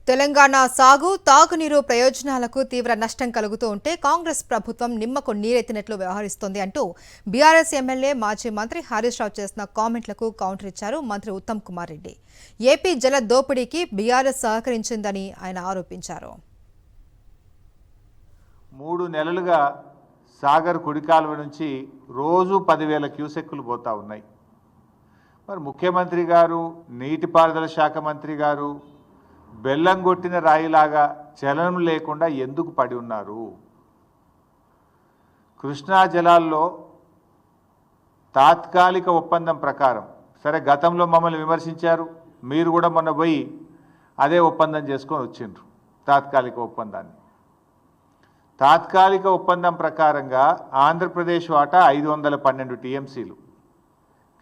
తెలంగాణ సాగు తాగునీరు ప్రయోజనాలకు తీవ్ర నష్టం కలుగుతూ ఉంటే కాంగ్రెస్ ప్రభుత్వం నిమ్మకు నీరెత్తినట్లు వ్యవహరిస్తోంది అంటూ బీఆర్ఎస్ ఎమ్మెల్యే మాజీ మంత్రి హరీష్ రావు చేసిన కామెంట్లకు కౌంటర్ ఇచ్చారు మంత్రి ఉత్తమ్ కుమార్ రెడ్డి. ఏపీ జల దోపిడీకి బీఆర్ఎస్ సహకరించిందని ఆయన ఆరోపించారు. 3 నెలలుగా సాగర్ కుడికాలువ నుంచి రోజు 10,000 క్యూసెక్కులు పోతా ఉన్నాయి. మరి ముఖ్యమంత్రి గారు, నీటిపారుదల శాఖ మంత్రి గారు బెల్లం కొట్టిన రాయిలాగా చలనం లేకుండా ఎందుకు పడి ఉన్నారు? కృష్ణా జలాల్లో తాత్కాలిక ఒప్పందం ప్రకారం, సరే గతంలో మమ్మల్ని విమర్శించారు, మీరు కూడా మొన్న పోయి అదే ఒప్పందం చేసుకొని వచ్చిండ్రు. తాత్కాలిక ఒప్పందం ప్రకారంగా ఆంధ్రప్రదేశ్ వాటా 512 టీఎంసీలు,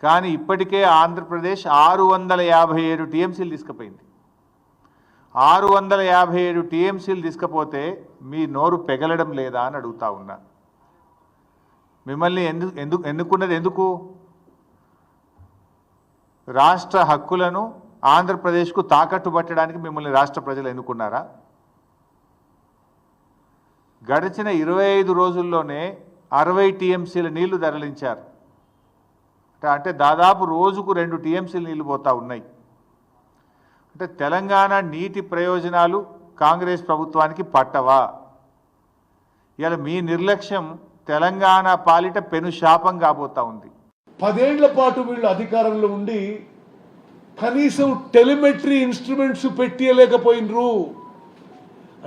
కానీ ఇప్పటికే ఆంధ్రప్రదేశ్ 657 టీఎంసీలు తీసుకుపోయింది. 657 టీఎంసీలు తీసుకపోతే మీ నోరు పెగలడం లేదా అని అడుగుతా ఉన్నా. మిమ్మల్ని ఎన్నుకున్నది ఎందుకు? రాష్ట్ర హక్కులను ఆంధ్రప్రదేశ్కు తాకట్టు పట్టడానికి మిమ్మల్ని రాష్ట్ర ప్రజలు ఎన్నుకున్నారా? గడిచిన 25 రోజుల్లోనే 60 టీఎంసీల నీళ్లు తరలించారు. అంటే దాదాపు రోజుకు 2 టీఎంసీలు నీళ్లు పోతా ఉన్నాయి. అంటే తెలంగాణ నీటి ప్రయోజనాలు కాంగ్రెస్ ప్రభుత్వానికి పట్టవా? ఇలా మీ నిర్లక్ష్యం తెలంగాణ పాలిట పెను శాపం కాబోతా ఉంది. 10 ఏళ్ల పాటు వీళ్ళు అధికారంలో ఉండి కనీసం టెలిమెట్రీ ఇన్స్ట్రుమెంట్స్ పెట్టలేకపోయినరు.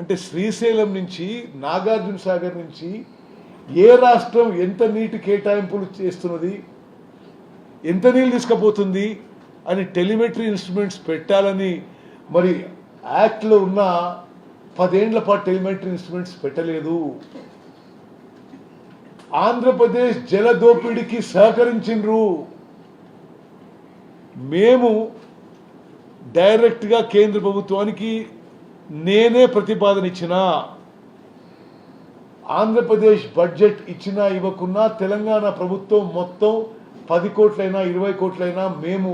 అంటే శ్రీశైలం నుంచి, నాగార్జున సాగర్ నుంచి ఏ రాష్ట్రం ఎంత నీటి కేటాయింపులు చేస్తున్నది, ఎంత నీళ్ళు తీసుకుపోతుంది అని టెలిమెట్రీ ఇన్స్ట్రుమెంట్స్ పెట్టాలని మరి యాక్ట్లో ఉన్న 10 ఏళ్ల పాటు టెలిమెట్రీ ఇన్స్ట్రుమెంట్స్ పెట్టలేదు. ఆంధ్రప్రదేశ్ జల దోపిడీకి సహకరించిండ్రు. మేము డైరెక్ట్గా కేంద్ర ప్రభుత్వానికి నేనే ప్రతిపాదన ఇచ్చినా, ఆంధ్రప్రదేశ్ బడ్జెట్ ఇచ్చినా ఇవ్వకున్నా తెలంగాణ ప్రభుత్వం మొత్తం 10 కోట్లైనా 20 కోట్లైనా మేము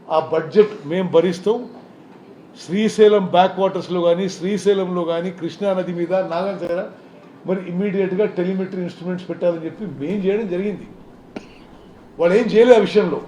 ఆ బడ్జెట్ మేము భరిస్తాం. శ్రీశైలం బ్యాక్ వాటర్స్లో కానీ, శ్రీశైలంలో కానీ, కృష్ణానది మీద, నాగార్జున మరి ఇమ్మీడియట్గా టెలిమెట్రీ ఇన్స్ట్రుమెంట్స్ పెట్టాలని చెప్పి మేము చేయడం జరిగింది. వాళ్ళు ఏం చేయలేదు ఆ విషయంలో.